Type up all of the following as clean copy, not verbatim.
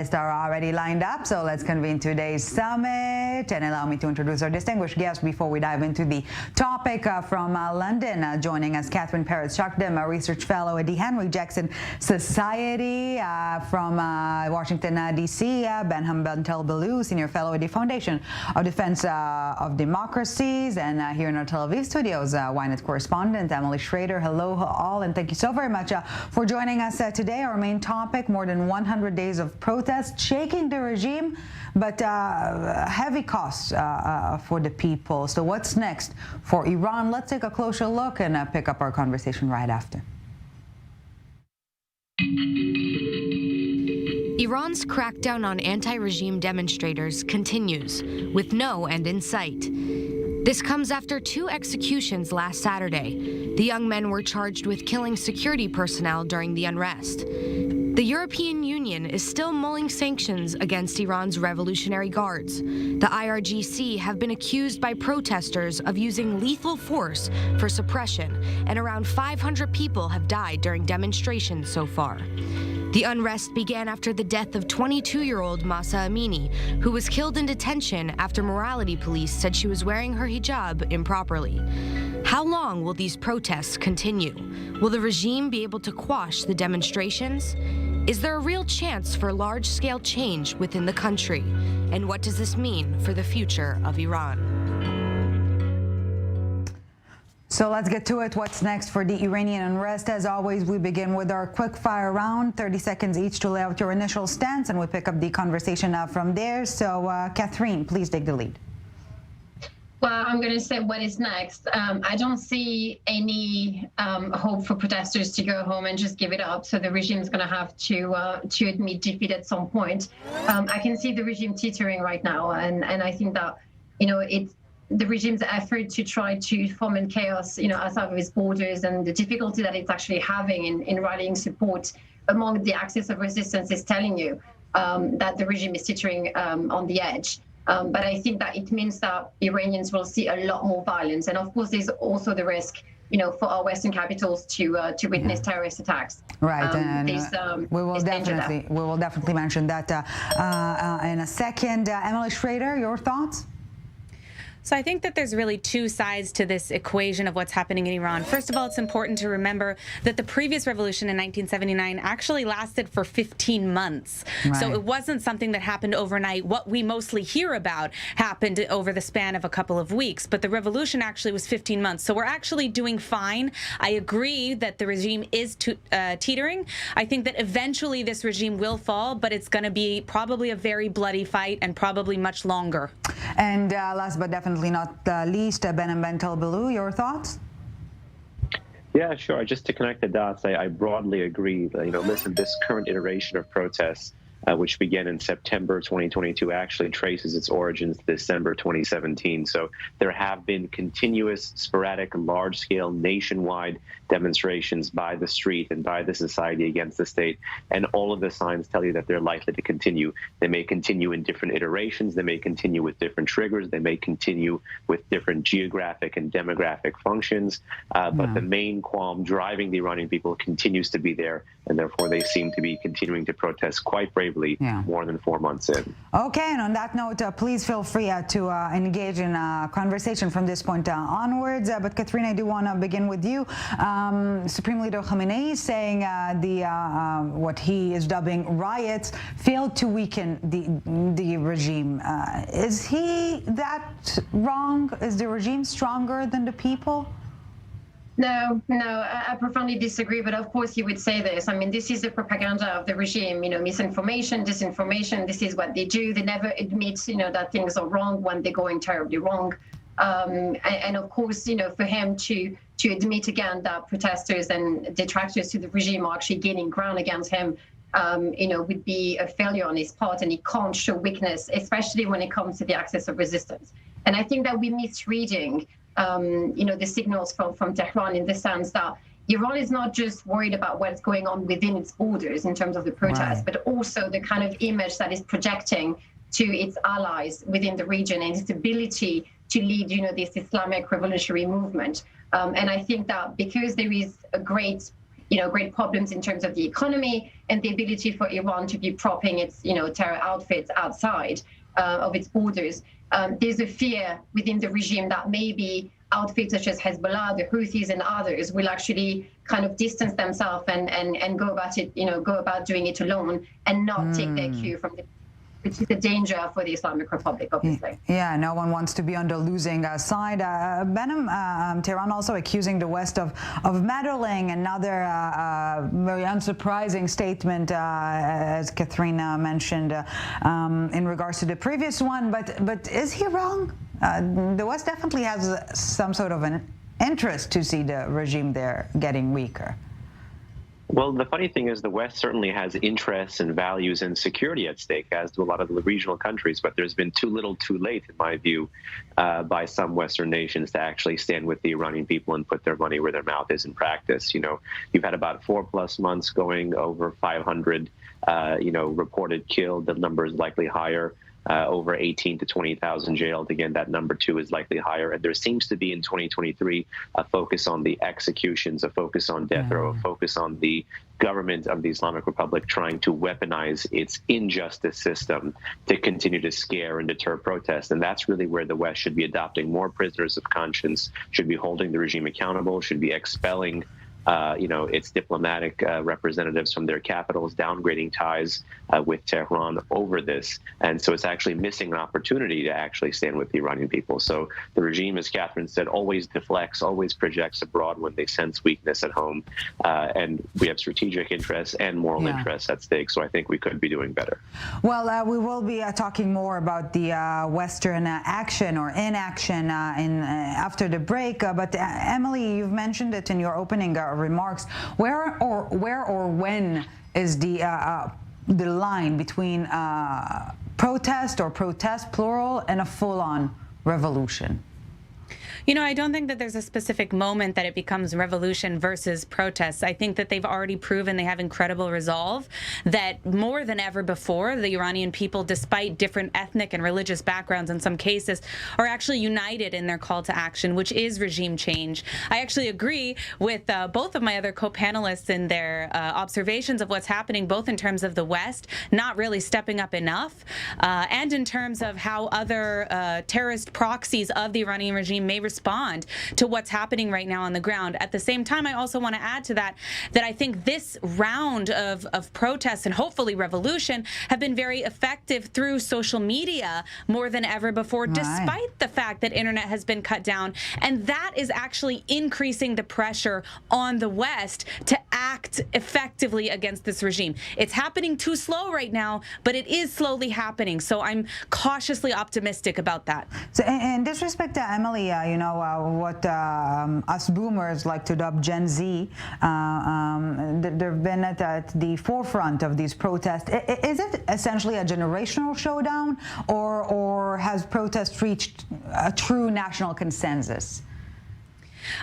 Are already lined up, so let's convene today's summit and allow me to introduce our distinguished guest before we dive into the topic. From London, joining us, Catherine Parrott-Shuckdom, a research fellow at the Henry Jackson Society. From Washington, D.C., Behnam Taleblu, senior fellow at the Foundation of Defense of Democracies, and here in our Tel Aviv studios, Ynet correspondent Emily Schrader. Hello all, and thank you so very much for joining us today. Our main topic: more than 100 days of protest shaking the regime, but heavy costs for the people. So what's next for Iran? Let's take a closer look and pick up our conversation right after. Iran's crackdown on anti-regime demonstrators continues, with no end in sight. This comes after 2 executions last Saturday. The young men were charged with killing security personnel during the unrest. The European Union is still mulling sanctions against Iran's Revolutionary Guards. The IRGC have been accused by protesters of using lethal force for suppression, and around 500 people have died during demonstrations so far. The unrest began after the death of 22-year-old Mahsa Amini, who was killed in detention after morality police said she was wearing her hijab improperly. How long will these protests continue? Will the regime be able to quash the demonstrations? Is there a real chance for large-scale change within the country? And what does this mean for the future of Iran? So let's get to it. What's next for the Iranian unrest? As always, we begin with our quick fire round, 30 seconds each to lay out your initial stance, and we pick up the conversation from there. So Catherine, please take the lead. Well, I'm going to say what is next. I don't see any hope for protesters to go home and just give it up. So the regime is going to have to admit defeat at some point. I can see the regime teetering right now, and I think that it's the regime's effort to try to foment chaos outside of its borders, and the difficulty that it's actually having in rallying support among the axis of resistance is telling you that the regime is teetering on the edge. But I think that it means that Iranians will see a lot more violence. And of course, there's also the risk, for our Western capitals to witness terrorist attacks. Right, and we will definitely mention that in a second. Emily Schrader, your thoughts? So I think that there's really 2 sides to this equation of what's happening in Iran. First of all, it's important to remember that the previous revolution in 1979 actually lasted for 15 months. Right. So it wasn't something that happened overnight. What we mostly hear about happened over the span of a couple of weeks, but the revolution actually was 15 months. So we're actually doing fine. I agree that the regime is teetering. I think that eventually this regime will fall, but it's going to be probably a very bloody fight and probably much longer. And last but definitely not least, Behnam Taleblu, your thoughts? Yeah, sure. Just to connect the dots, I broadly agree that, listen, this current iteration of protests, which began in September 2022, actually traces its origins to December 2017. So there have been continuous, sporadic, large-scale, nationwide demonstrations by the street and by the society against the state. And all of the signs tell you that they're likely to continue. They may continue in different iterations. They may continue with different triggers. They may continue with different geographic and demographic functions. But the main qualm driving the Iranian people continues to be there, and therefore they seem to be continuing to protest quite bravely more than 4 months in. Okay, and on that note, please feel free to engage in a conversation from this point onwards. But Catherine, I do want to begin with you. Supreme Leader Khamenei saying what he is dubbing riots failed to weaken the regime. Is he that wrong? Is the regime stronger than the people? No, I profoundly disagree. But of course, he would say this. I mean, this is the propaganda of the regime. Misinformation, disinformation. This is what they do. They never admit, that things are wrong when they're going terribly wrong. And of course, for him to admit again that protesters and detractors to the regime are actually gaining ground against him, would be a failure on his part, and he can't show weakness, especially when it comes to the axis of resistance. And I think that we're misreading the signals from Tehran, in the sense that Iran is not just worried about what's going on within its borders in terms of the protests, but also the kind of image that is projecting to its allies within the region and its ability to lead, this Islamic revolutionary movement. And I think that because there is a great great problems in terms of the economy and the ability for Iran to be propping its, terror outfits outside of its borders. There's a fear within the regime that maybe outfits such as Hezbollah, the Houthis, and others will actually kind of distance themselves and go about doing it alone and not take their cue from the, which is a danger for the Islamic Republic, obviously. Yeah, no one wants to be on the losing side. Behnam, Tehran also accusing the West of meddling. Another very unsurprising statement, as Catherine mentioned, in regards to the previous one. But is he wrong? The West definitely has some sort of an interest to see the regime there getting weaker. Well, the funny thing is the West certainly has interests and values and security at stake, as do a lot of the regional countries. But there's been too little too late, in my view, by some Western nations to actually stand with the Iranian people and put their money where their mouth is in practice. You've had about 4+ months going, over 500, reported killed. The number is likely higher. Over 18 to 20,000 jailed. Again, that number too is likely higher. And there seems to be in 2023 a focus on the executions, a focus on death row, a focus on the government of the Islamic Republic trying to weaponize its injustice system to continue to scare and deter protests. And that's really where the West should be adopting more prisoners of conscience, should be holding the regime accountable, should be expelling its diplomatic representatives from their capitals, downgrading ties with Tehran over this. And so it's actually missing an opportunity to actually stand with the Iranian people. So the regime, as Catherine said, always deflects, always projects abroad when they sense weakness at home. And we have strategic interests and moral interests at stake. So I think we could be doing better. Well, we will be talking more about the Western action or inaction after the break. But Emily, you've mentioned it in your opening remarks. Where or when is the line between protest or protest plural and a full-on revolution? I don't think that there's a specific moment that it becomes revolution versus protests. I think that they've already proven they have incredible resolve, that more than ever before, the Iranian people, despite different ethnic and religious backgrounds in some cases, are actually united in their call to action, which is regime change. I actually agree with both of my other co-panelists in their observations of what's happening, both in terms of the West not really stepping up enough, and in terms of how other terrorist proxies of the Iranian regime may respond to what's happening right now on the ground. At the same time, I also want to add to that I think this round of protests and hopefully revolution have been very effective through social media more than ever before, despite the fact that internet has been cut down. And that is actually increasing the pressure on the West to act effectively against this regime. It's happening too slow right now, but it is slowly happening. So I'm cautiously optimistic about that. So in this respect, Emily, what us boomers like to dub Gen Z, they've been at the forefront of these protests. Is it essentially a generational showdown, or has protests reached a true national consensus?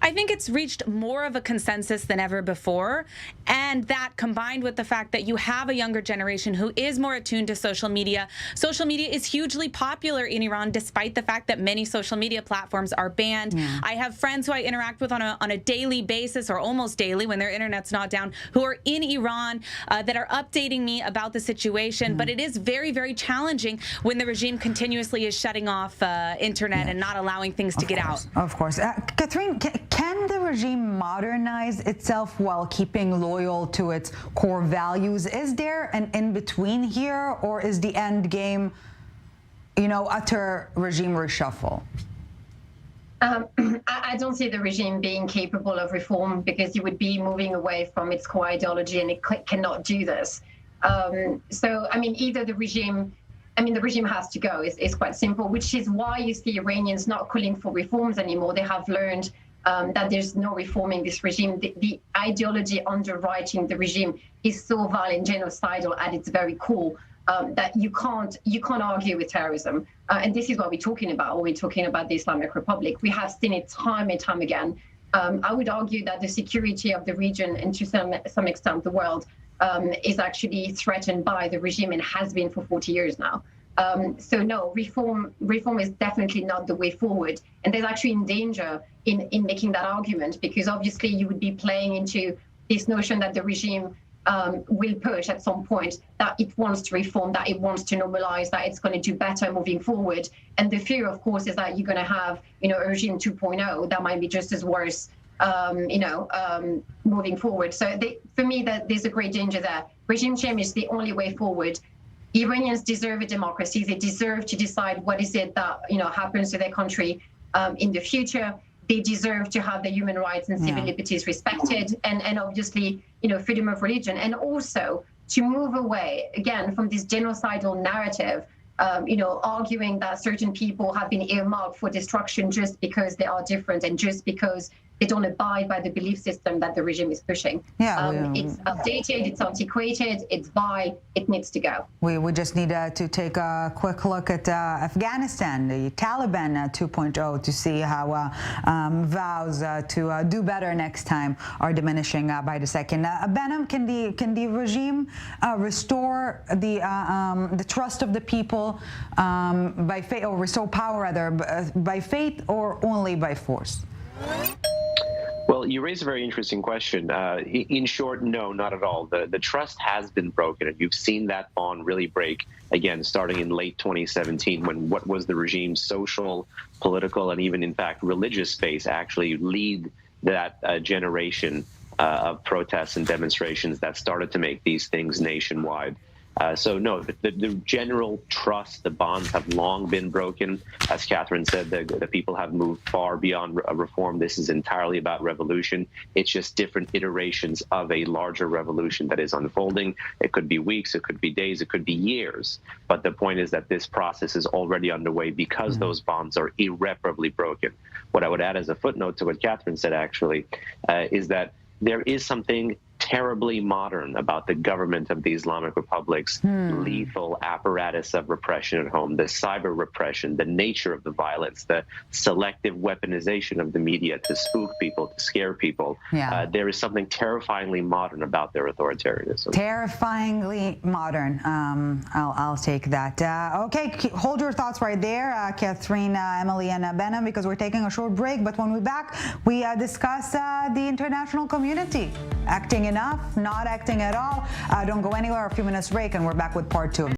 I think it's reached more of a consensus than ever before, and that combined with the fact that you have a younger generation who is more attuned to social media. Social media is hugely popular in Iran, despite the fact that many social media platforms are banned. I have friends who I interact with on a daily basis, or almost daily when their internet's not down, who are in Iran that are updating me about the situation. But it is very, very challenging when the regime continuously is shutting off internet and not allowing things to get out. Of course. Catherine, can the regime modernize itself while keeping loyal to its core values? Is there an in-between here, or is the end game, utter regime reshuffle? I don't see the regime being capable of reform, because you would be moving away from its core ideology, and it cannot do this. Either the regime has to go. It's quite simple, which is why you see Iranians not calling for reforms anymore. They have learned that there's no reforming this regime. The ideology underwriting the regime is so vile and genocidal at its very core that you can't argue with terrorism. And this is what we're talking about when we're talking about the Islamic Republic. We have seen it time and time again. I would argue that the security of the region, and to some extent the world, is actually threatened by the regime, and has been for 40 years now. So no, reform is definitely not the way forward. And there's actually in danger in making that argument, because obviously you would be playing into this notion that the regime will push at some point, that it wants to reform, that it wants to normalize, that it's going to do better moving forward. And the fear, of course, is that you're going to have, a regime 2.0 that might be just as worse, moving forward. So for me, that there's a great danger there. Regime change is the only way forward. Iranians deserve a democracy. They deserve to decide what is it that, happens to their country in the future. They deserve to have their human rights and civil liberties respected, and obviously, freedom of religion, and also to move away again from this genocidal narrative, arguing that certain people have been earmarked for destruction just because they are different and just because they don't abide by the belief system that the regime is pushing. It's outdated, it's antiquated, it's vile, it needs to go. We just need to take a quick look at Afghanistan, the Taliban 2.0, to see how vows to do better next time are diminishing by the second. Behnam, can the regime restore the trust of the people by faith, or restore power rather, by faith or only by force? Well, you raise a very interesting question. In short, no, not at all. The trust has been broken, and you've seen that bond really break, again, starting in late 2017, when what was the regime's social, political, and even, in fact, religious base actually lead that generation of protests and demonstrations that started to make these things nationwide. So no, the general trust, the bonds have long been broken. As Catherine said, the people have moved far beyond reform. This is entirely about revolution. It's just different iterations of a larger revolution that is unfolding. It could be weeks, it could be days, it could be years. But the point is that this process is already underway because those bonds are irreparably broken. What I would add as a footnote to what Catherine said, actually, is that there is something terribly modern about the government of the Islamic Republic's lethal apparatus of repression at home, the cyber repression, the nature of the violence, the selective weaponization of the media to spook people, to scare people. There is something terrifyingly modern about their authoritarianism. Terrifyingly modern. I'll take that. Okay, hold your thoughts right there, Catherine, Emily, and Behnam, because we're taking a short break. But when we're back, we discuss the international community acting enough, not acting at all. Don't go anywhere. A few minutes break, and we're back with part 2.